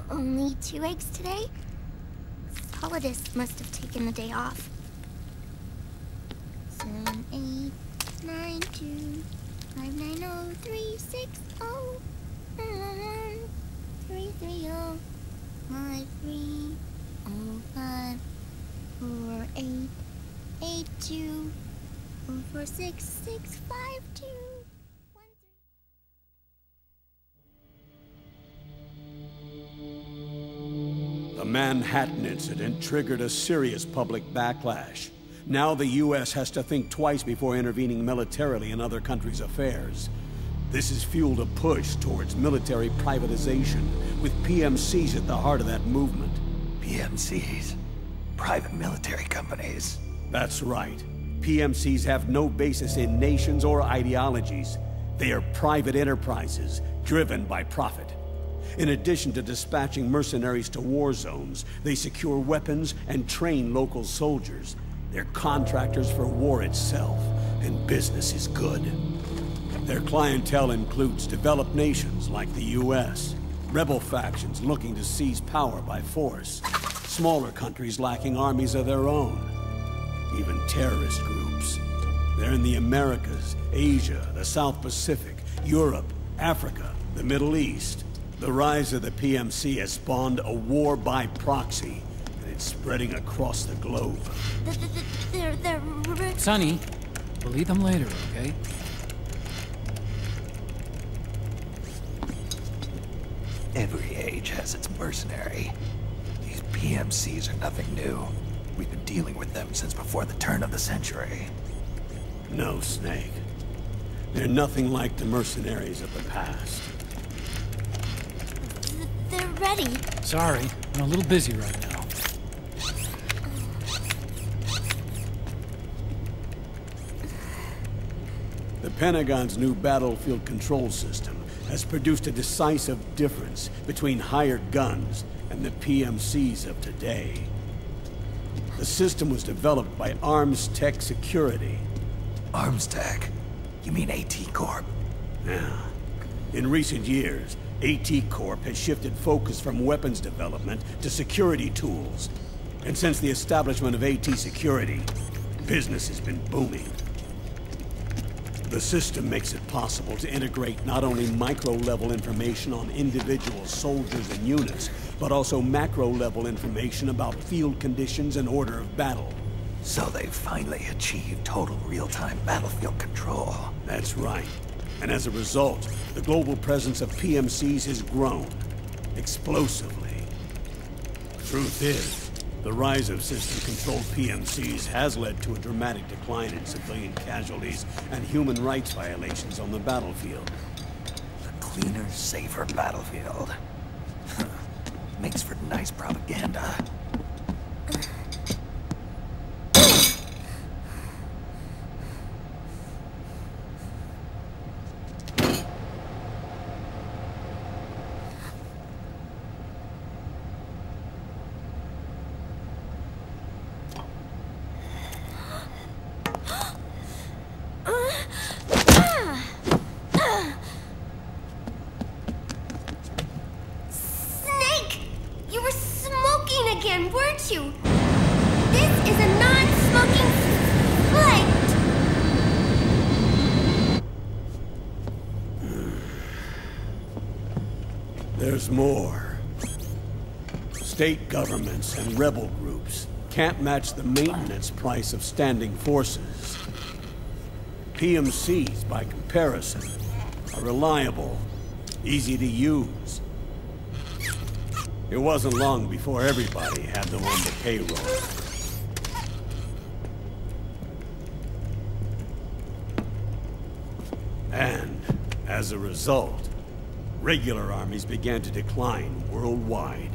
Only 2 eggs today? Solidus must have taken the day off. 7, 8, 9, 2, 5, 9, 0, 3, 6, 0, 3, 3, 0, 5, 3, 0, 5, 4, 8, 8, 2, 4, 4, 6, 6, 5, 2. The Manhattan incident triggered a serious public backlash. Now the U.S. has to think twice before intervening militarily in other countries' affairs. This has fueled a push towards military privatization, with PMCs at the heart of that movement. PMCs? Private military companies? That's right. PMCs have no basis in nations or ideologies. They are private enterprises, driven by profit. In addition to dispatching mercenaries to war zones, they secure weapons and train local soldiers. They're contractors for war itself, and business is good. Their clientele includes developed nations like the U.S., rebel factions looking to seize power by force, smaller countries lacking armies of their own, even terrorist groups. They're in the Americas, Asia, the South Pacific, Europe, Africa, the Middle East. The rise of the PMC has spawned a war by proxy, and it's spreading across the globe. Sonny, we'll eat them later, okay? Every age has its mercenary. These PMCs are nothing new. We've been dealing with them since before the turn of the century. No, Snake. They're nothing like the mercenaries of the past. They're ready. Sorry, I'm a little busy right now. The Pentagon's new battlefield control system has produced a decisive difference between hired guns and the PMCs of today. The system was developed by Arms Tech Security. Arms Tech? You mean AT Corp? Yeah. In recent years, AT Corp has shifted focus from weapons development to security tools. And since the establishment of AT Security, business has been booming. The system makes it possible to integrate not only micro-level information on individual soldiers and units, but also macro-level information about field conditions and order of battle. So they've finally achieved total real-time battlefield control. That's right. And as a result, the global presence of PMCs has grown explosively. Truth is, the rise of system-controlled PMCs has led to a dramatic decline in civilian casualties and human rights violations on the battlefield. A cleaner, safer battlefield. Makes for nice propaganda. Weren't you? This is a non-smoking flight! There's more. State governments and rebel groups can't match the maintenance price of standing forces. PMCs, by comparison, are reliable, easy to use. It wasn't long before everybody had them on the payroll. And, as a result, regular armies began to decline worldwide.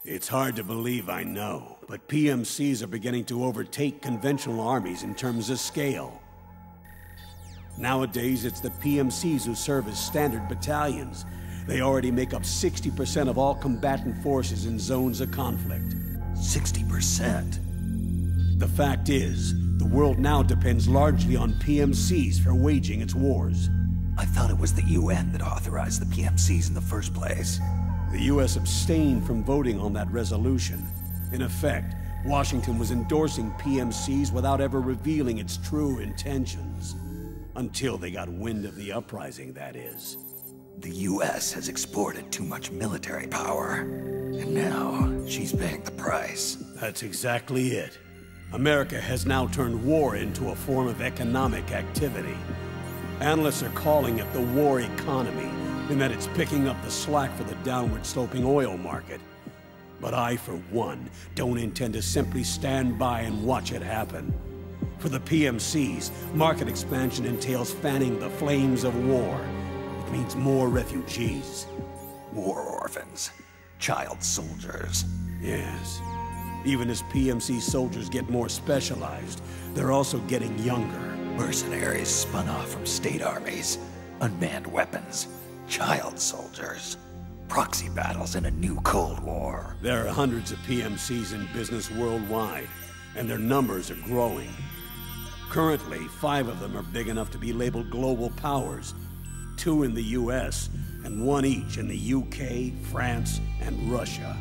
It's hard to believe, I know, but PMCs are beginning to overtake conventional armies in terms of scale. Nowadays, it's the PMCs who serve as standard battalions. They already make up 60% of all combatant forces in zones of conflict. 60%? The fact is, the world now depends largely on PMCs for waging its wars. I thought it was the UN that authorized the PMCs in the first place. The U.S. abstained from voting on that resolution. In effect, Washington was endorsing PMCs without ever revealing its true intentions. Until they got wind of the uprising, that is. The US has exported too much military power, and now she's paying the price. That's exactly it. America has now turned war into a form of economic activity. Analysts are calling it the war economy, in that it's picking up the slack for the downward-sloping oil market. But I, for one, don't intend to simply stand by and watch it happen. For the PMCs, market expansion entails fanning the flames of war. It means more refugees. War orphans. Child soldiers. Yes. Even as PMC soldiers get more specialized, they're also getting younger. Mercenaries spun off from state armies. Unmanned weapons. Child soldiers. Proxy battles in a new Cold War. There are hundreds of PMCs in business worldwide, and their numbers are growing. Currently, 5 of them are big enough to be labeled global powers. 2 in the US, and 1 each in the UK, France, and Russia.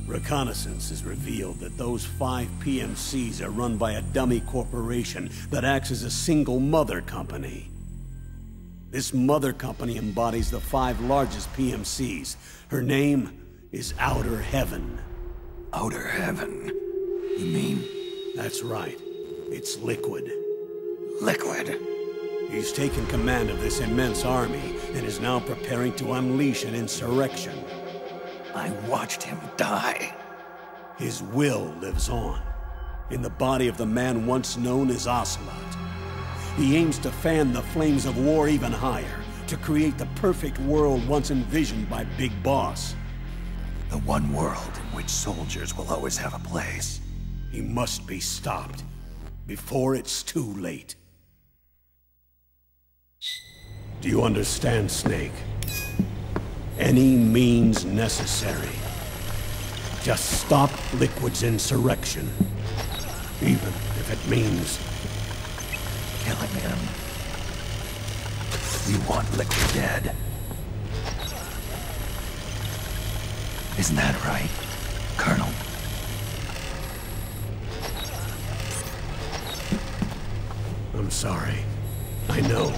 Reconnaissance has revealed that those 5 PMCs are run by a dummy corporation that acts as a single mother company. This mother company embodies the 5 largest PMCs. Her name is Outer Heaven. Outer Heaven? You mean? That's right. It's Liquid. Liquid? He's taken command of this immense army and is now preparing to unleash an insurrection. I watched him die. His will lives on, in the body of the man once known as Ocelot. He aims to fan the flames of war even higher, to create the perfect world once envisioned by Big Boss. The one world in which soldiers will always have a place. He must be stopped, before it's too late. Do you understand, Snake? Any means necessary. Just stop Liquid's insurrection. Even if it means killing him. You want Liquid dead. Isn't that right, Colonel? I'm sorry. I know.